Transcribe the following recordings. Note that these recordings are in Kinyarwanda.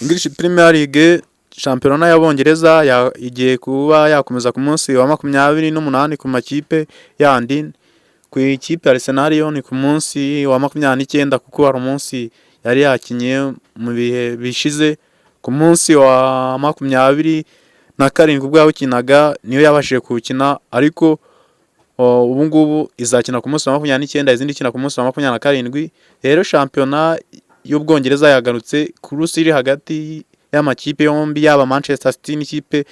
English Premier League shampiyona y'Abongereza igiye kuba yakomeza ku munsi wa 28 ku makipe yandi. Ku ikipe ya Arsenal yo ni ku munsi wa 29 kuko hari umunsi yari yakinye mu bihe bishize. Ku munsi wa 27 ubwo yawukinaga niyo yabashije kuwukina, ariko ubu ngubu izakina ku munsi wa 29, izindi ikina ku munsi wa 27. Rero shampiyona y'Ubwongereza yagarutse ku rusi iri hagati y'amakipe yombi, yaba Manchester City n'ikipe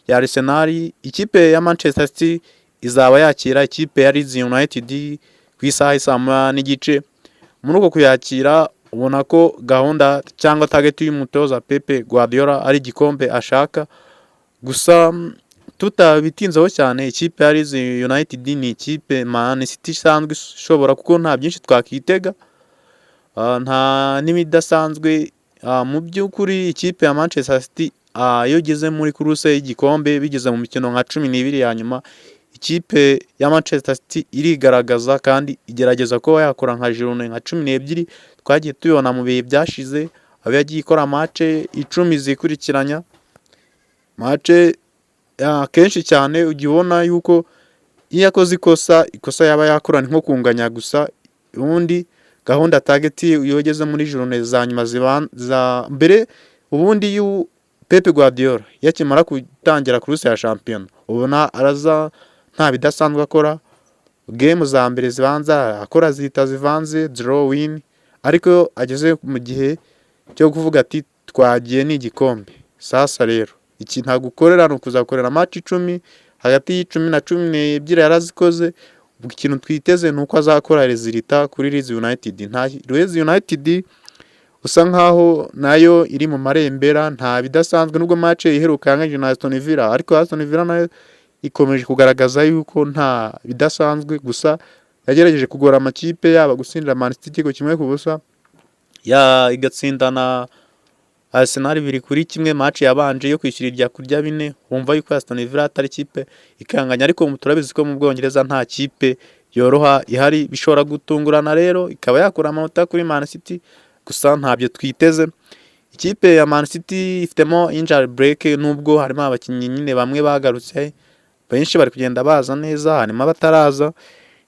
ya Arsenal. Ikipe ya Manchester City izaba yakira ikipe ya Leeds United ku isaha isa 9:30. Muri uko kuyakira ubona ko gahunda cyangwa target y'umutoza Pep Guardiola ari igikombe ashaka. Gusa tutabitinzeho cyane, ikipe ya Leeds United ni ikipe Man City isanzwe ishobora, kuko nta byinshi twakitega, nta n'imidasanzwe. Mu by'ukuri ikipe ya Manchester City iyo igeze muri kuruse y'igikombe bigeze mu mikino nka 12 ya nyuma, ikipe ya Manchester City irigaragaza kandi igerageza ko yakora nka journée nka 12 twagiye tubibona mu bihe byashize, aho yagiye ikora match 10 zikurikiranya. Match kenshi cyane ugibona yuko iyo yakoze ikosa yaba yakora nko kunganya gusa, ubundi gahunda target yogeze muri journée za nyuma za mbere. Ubundi Pep Guardiola yakimara gutangira kuruse ya shampiyona ubona araza nta bidasanzwe akora. Game za mbere zibanza akora zita zivanze draw win, ariko ageze mu gihe cyo kuvuga ati twagiye ni igikombe. Sasa rero iki nta gukorera no kuzakorera match 10 hagati y'10 na 12 yarazikoze. Ikintu twiteze nuko azakora resulta kuri Leeds United. Nta Leeds United usa nkaho nayo iri mu marembera, nta bidasanzwe nubwo match iheruka yanganye na Aston Villa, ariko Aston Villa nayo ikomeje kugaragaza yuko nta bidasanzwe. Gusa yagerageje kugora amakipe yaba gutsindira Man City 1-0 igatsindana Arsenal 2-1. Match yabanje yo kwishyura irya kurya 4, wumva yuko Aston Villa atari kipe ikanganya, ariko turabizi ko mu Bwongereza nta kipe yoroha ihari, bishobora gutungurana rero ikaba yakora amanota kuri Man City. Gusa ntabyo twiteze. Ikipe ya Man City ifitemo injury break, nubwo harimo abakinnyi nyine bamwe bagarutse, benshi bari kugenda baza neza, harimo abataraza.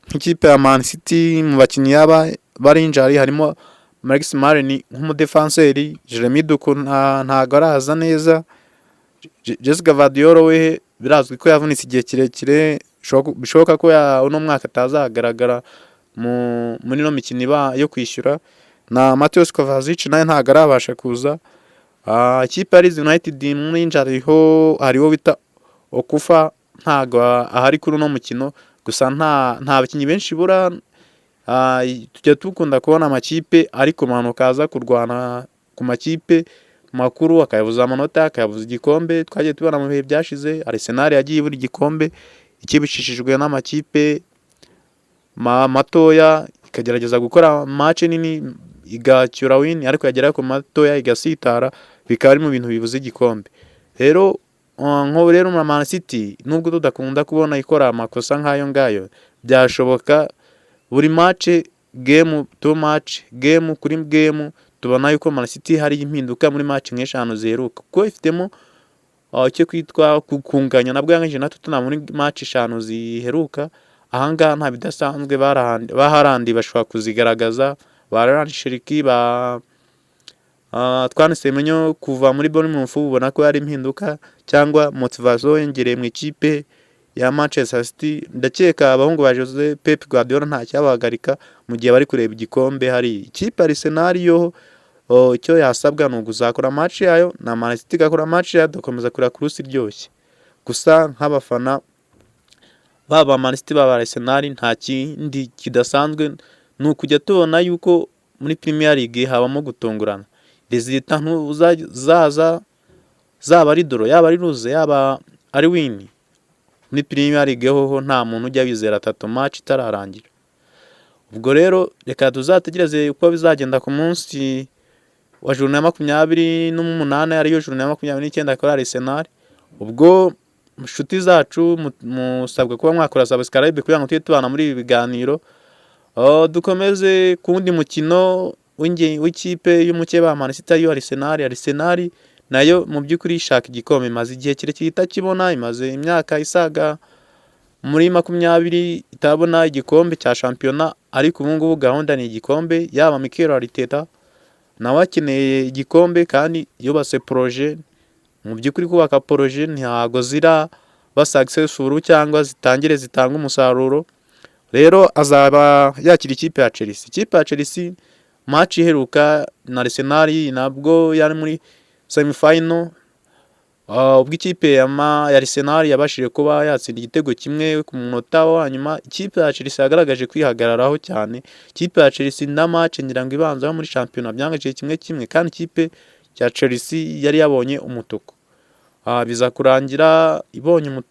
Nk'ikipe ya Man City mu bakinnyi yaba bari injury harimo Max Martin nk'umudefenseri, Jeremy Doku ntago araza neza, Jessica Vadiolo we birazwi ko yavunitse igihe kirekire, bishoboka ko uno mwaka atazagaragara muri no mikino yo kwishyura, na Mateusz Kovacic naye ntago arabasha kuza. Ikipe ya Leeds United muri injury hariho bita Okufa, ntago ahari kuri no mukino. Gusa nta bakinnyi benshi bura. Tujya tukunda kubona amakipe ariko manuka aza kurwana ku makipe makuru akayabuza amanota, akayabuza igikombe. Twagiye tubona mu bihe byashize Arsenal yagiye buri gikombe ikibishishijwe n'amakipe matoya, ikagerageza gukora match nini igacyura win, ariko yagera ku matoya igasitara, bikaba ari mu bintu bibuze igikombe. Rero nko rero mu Man City nubwo tudakunda kubona ikora amakosa nk'ayo ngayo, byashoboka buri match game to match, game kuri game tubona yuko Man City hari impinduka muri match nk'eshanu ziheruka, kuko ifitemo cyo kwitwa kukunganya nabwo yangije na Tottenham muri match 5 ziheruka. Ahanga nta bidasanzwe baharandi bashobora kuzigaragaza. Barani Shiriki Twanesemenyo kuva muri Bournemouth, ubona ko yari impinduka cyangwa motivation yengereye mu ikipe ya Manchester City. Ndakeka abahungu ba Jose Pep Guardiola nta cyabahagarika mu gihe bari kureba igikombe. Hari ikipe Arsenal yo icyo yasabwa no kuzakora match yayo na Man City gakora match yayo, dukomeza kuri kuruse iryoshye. Gusa nk'abafana baba Man City baba Arsenal nta kindi kidasanzwe n'ukujya tubona yuko muri Premier League habamo gutungurana. Resulta zaza zaba ari draw, yaba ari lose, yaba ari win. Muri Premier League ho nta muntu ujya bizera 3 match itararangira. Ubwo rero reka tuzategereze uko bizagenda ku munsi wa journée ya 28 ariyo journée ya 29 kuri Arsenal. Ubwo inshuti zacu musabwe kuba mwakora subscribe kugira ngo tujye tubana muri ibi biganiro. Dukomeze kundi mukino w'ikipe y'umukeba wa Man City ariyo Arsenal nayo mu by'ukuri ishaka igikombe, imaze igihe kirekire itakibona, imaze imyaka isaga muri 20 itabona igikombe cya shampiyona, ariko ubu ngubu gahunda ni igikombe. Yaba Mikel Arteta nawe akeneye igikombe kandi yubatse projet. Mu by'ukuri kubaka projet ntago ba successful cyangwa zitanga umusaruro. Rero azaba yakira ikipe ya Chelsea. Ikipe ya Chelsea match iheruka na Arsenal nabwo yari muri semi final, ubwo ikipe ya Arsenal yabashije kuba yatsinda igitego kimwe ku munota wa nyuma. Ikipe ya Chelsea yagaragaje kwihagararaho cyane. Ikipe ya Chelsea na match ngira ngo ibanza muri shampiyona byangaje kimwe kandi ikipe ya Chelsea yari yabonye umutuku. Biza kurangira ibonye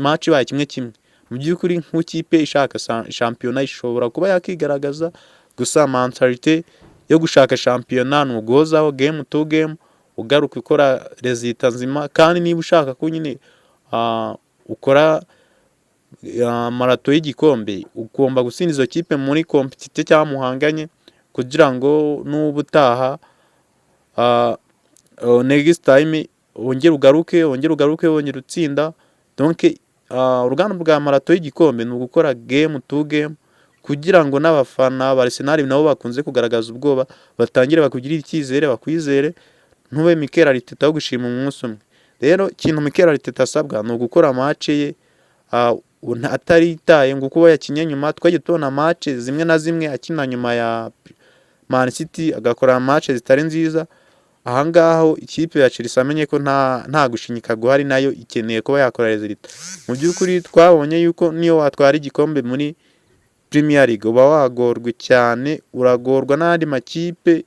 match baye kimwe. Mu by'ukuri nk'ikipe ishaka shampiyona ishobora kuba yakigaragaza, gusa mentality yo gushaka shampiyona ni uguhozaho game to game, ugaruka ukora resultat nzima. Kandi niba ushaka ko nyine ukora marato y'igikombe, ugomba gutsinda izo kipe muri competition cyangwa muhanganye, kugira ngo n'ubutaha next time wongere ugaruke wongere utsinda. Donc uruganda bwa marato y'igikombe ni ugukora game to game, kugira ngo n'abafana ba Arsenal nabo bakunze kugaragaza ubwoba batangire bakugirira icyizere, bakwizere, ntube Mikel Arteta wo gushima umunsi umwe. Rero ikintu Mikel Arteta asabwa ni ugukora match ye ataritaye ngo kuba yakinye nyuma. Twagiye tubona match zimwe na zimwe akina nyuma ya Man City agakora match zitari nziza. Ahangaho ikipe ya Chelsea amenye ko nta gushinyika guhari, nayo ikeneye kuba yakora resultat. Mu by'ukuri twabonye yuko niyo watwara igikombe muri Premier League uba wagorwa cyane, uragorwa n'andi makipe,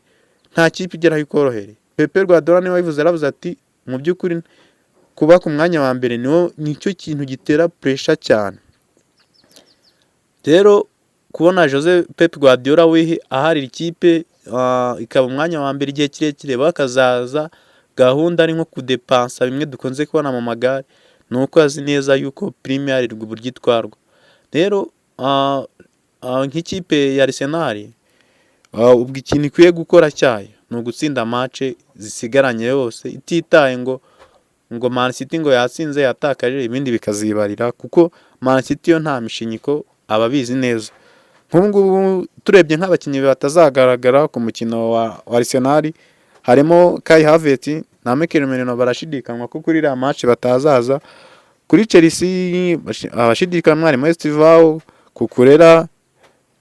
nta kipe igeraho ikorohere. Pep Guardiola niwe yaravuze ati mu by'ukuri kuba ku mwanya wa mbere nicyo kintu gitera pressure cyane. Rero kubona Pep Guardiola we ahari ikipe ikaba umwanya wa mbere igihe kirekire, bakazaza gahunda ari nko kudepansa bimwe dukunze kubona mu magare, nuko azi neza yuko Premier League uburyo itwarwa. Rero nk'ikipe ya Arsenal ubwo ikintu ikwiye gukora cyayo ni ugutsinda match zisigaranye yose, ititaye ngo Man City ngo yatsinze yatakaje ibindi bikazibarira, kuko Man City yo nta mishinyiko ababizi neza. Nk'ubu turebye nk'abakinnyi batazagaragara ku mukino wa Arsenal, harimo Kai Havertz na Mikel Merino barashidikanywa ko kuri iriya match batazaza. Kuri Chelsea abashidikanywa harimo Estivao, Cucurella,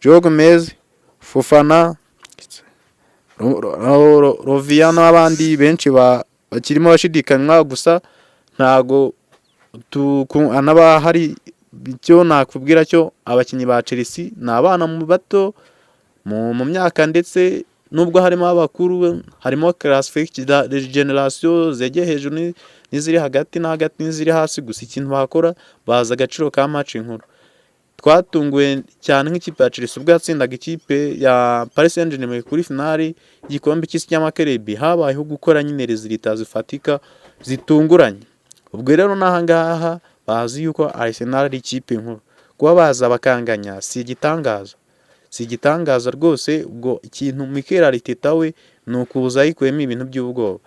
Joe Gomez, Fofana, Rovia n'abandi benshi bakirimo bashidikanywa. Gusa ntago anaba hari icyo nakubwira cyo abakinnyi ba Chelsea ni abana mu bato mu myaka, ndetse nubwo harimo abakuru, harimo classique generation zegeye hejuru n'iziri hagati n'iziri hasi. Gusa ikintu bakora baza agaciro ka match nkuru. Twatunguwe cyane nk'ikipe ya Chelsea ubwo yatsindaga ikipe ya Paris Saint-Germain kuri finale y'igikombe cy'isi cy'amakerebi, habayeho gukora nyine resultat zifatika zitunguranye. Ubwo rero n'ahangaha bazi yuko Arsenal ari ikipe nkuru, kuba baza bakanganya si igitangaza rwose. Ubwo ikintu Mikel Arteta we ni ukuza yikuyemo ibintu by'ubwoba.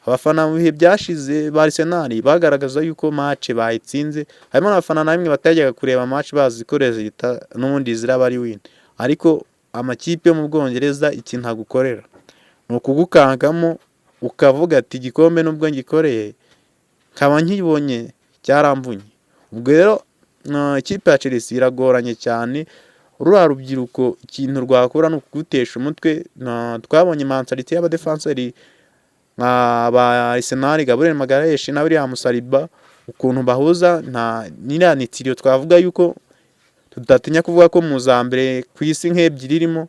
Abafana mu bihe byashize ba Arsenal bagaragaza yuko match bayitsinze, harimo n'abafana namwe batajyaga kureba match bazi ko resultat n'ubundi ziraba ari win. Ariko amakipe yo mu Bwongereza ikintu agukorera ni ukugukangamo, ukavuga ati igikombe nubwo ngikoreye nkaba nkibonye cyaramvunye. Ubwo rero ikipe ya Chelsea iragoranye cyane. Ruriya rubyiruko ikintu rwakora ni ukugutesha umutwe. Twabonye mentality y'abadefenseri ba Arsenal, Gabriel Magalhaes na William Saliba, ukuntu bahuza nta nitiriyo. Twavuga yuko tudatinya kuvuga ko mu za mbere ku isi nk'ebyiri irimo,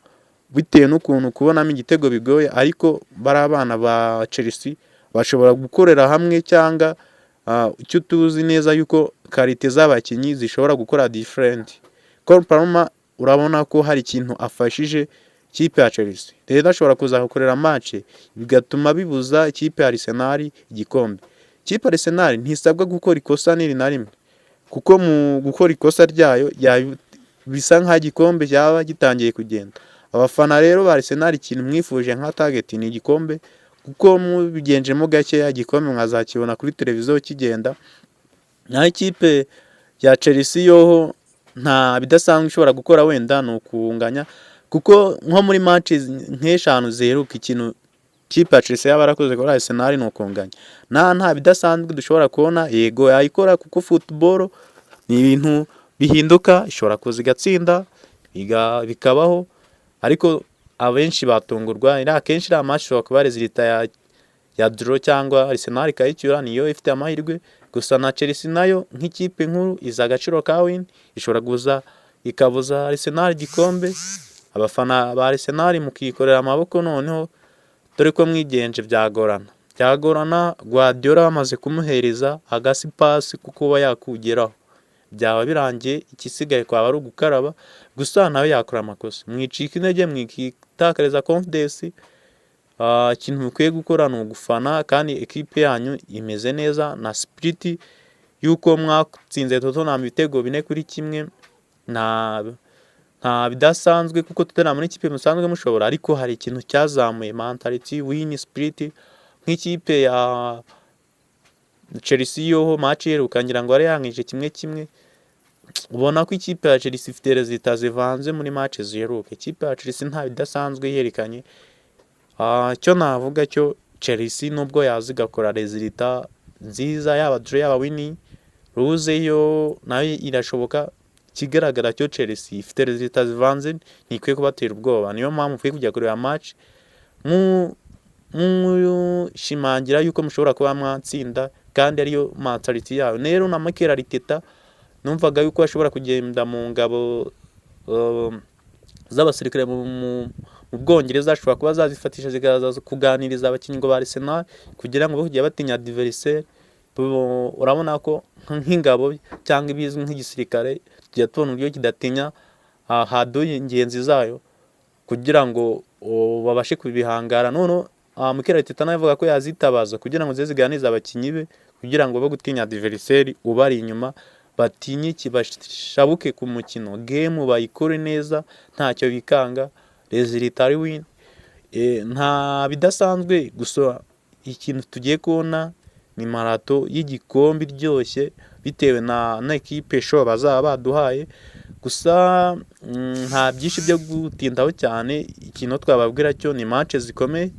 bitewe n'ukuntu kubonamo igitego bigoye. Ariko bari abana ba Chelsea bashobora gukorera hamwe, cyangwa icyo tuzi neza yuko karite z'abakinnyi zishobora gukora different. Cole Palmer urabona ko hari ikintu afashije ikipe ya Chelsea. Rero ashobora kuza gukorera match bigatuma bibuza ikipe ya Arsenal igikombe. Ikipe ya Arsenal ntisabwa gukora ikosa niri na rimwe, kuko mu gukora ikosa ryayo bisa nka gikombe cyaba gitangiye kugenda. abafana rero ba Arsenal ikintu mwifuje nka target ni igikombe, kuko mubigenjemo gakeya igikombe mwazakibona kuri televiziyo kigenda. Naho ikipe ya Chelsea yoho nta bidasanzwe ishobora gukora, wenda ni ukunganya, kuko nko muri match nk'eshanu ziheruka ikintu ikipe ya Chelsea yaba yarakoze kuri Arsenal ni ukunganya. Nta bidasanzwe dushobora kubona, yego yayikora kuko football ni ibintu bihinduka, ishobora kuza igatsinda bikabaho, ariko abenshi batungurwa. Akenshi iriya match ishobora kuba resultat ya draw cyangwa Arsenal ikayicyura, niyo ifite amahirwe. Gusa na Chelsea nayo nk'ikipe nkuru iza agaciro ka win, ishobora kuza ikabuza Arsenal igikombe. Abafana ba Arsenal mukikorera amaboko noneho, dore ko mwigenje byagorana. Guardiola bamaze kumuhereza agasipasi kuko kuba yakugeraho, byaba birangiye, ikisigaye kwaba ari ugukaraba. Gusa nawe yakora amakosa, mwicika intege, mwikitakariza confidence. Ikintu mukwiye gukora ni ugufana, kandi ekipe yanyu imeze neza na spirit yuko mwatsinze Tottenham ibitego 4-1. Nta bidasanzwe kuko Tottenham ni ikipe musanzwe mushobora, ariko hari ikintu cyazamuye mentality, win spirit. Nk'ikipe ya Chelsea yoho match iheruka ngira ngo ari yangije 1-1. Ubona ko ikipe ya Chelsea ifite resultat zivanze muri match ziheruka. Ikipe ya Chelsea nta bidasanzwe yerekanye. Cyo navuga cyo Chelsea nubwo yazigakora resultat nziza, yaba draw yaba winning, lose yo nayo irashoboka. Kigaragara cyo Chelsea ifite resultat zivanze, ntikwiye kubatera ubwoba. Niyo mpamvu mukwiye kujya kureba match shimangira yuko mushobora kuba mwatsinda, kandi ariyo mentality yawe. Rero na Mikel Arteta numvaga yuko ashobora kugenda mu ngabo z'abasirikare mu Bwongereza, ashobora kuba zazifatisha zigaza kuganiriza abakinnyi ngo ba Arsenal kugira ngo bajye batinya adversaire. Urabona ko nk'ingabo cyangwa ibizwi nk'igisirikare tujya tubona uburyo kidatinya haduye ingenzi zayo kugira ngo babashe kubihangara. None Mikel Arteta nawe avuga ko yazitabaza kugira ngo ziganirize abakinnyi be, kugira ngo bo gutinya adversaire ubari inyuma, batinye kibashabuke ku mukino, game bayikore neza ntacyo bikanga, resultat win. Nta bidasanzwe. Gusa ikintu tugiye kubona ni marato y'igikombe iryoshye, bitewe na ekipe show bazaba baduhaye. Gusa nta byinshi byo gutindaho cyane. Ikintu twababwira cyo ni match zikomeye.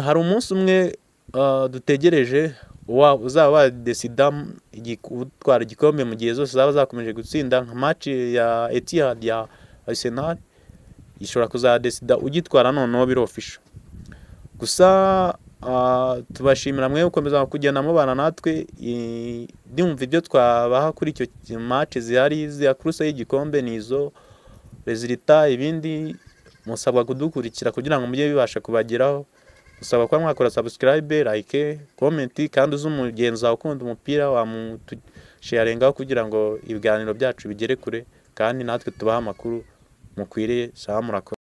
Hari umunsi umwe dutegereje uzaba wadesida gutwara igikombe mu gihe zose zaba zakomeje gutsinda. Nka match ya Etihad ya Arsenal ishobora kuzadesida ugitwara noneho biri official. Gusa tubashimira mwe gukomeza kugenda mubana natwe. Ndumva ibyo twabaha kuri icyo match zihari za kuruse y'igikombe nizo resultat. Ibindi musabwa kudukurikira kugira ngo mujye bibasha kubageraho. Musabwa kwa mwakora subscribe, like, comment, kandi uzumugenza ukunda umupira sharingaho kugira ngo ibiganiro byacu bigere kure, kandi natwe tubaha amakuru mukwiriye. Sawa, murakoze.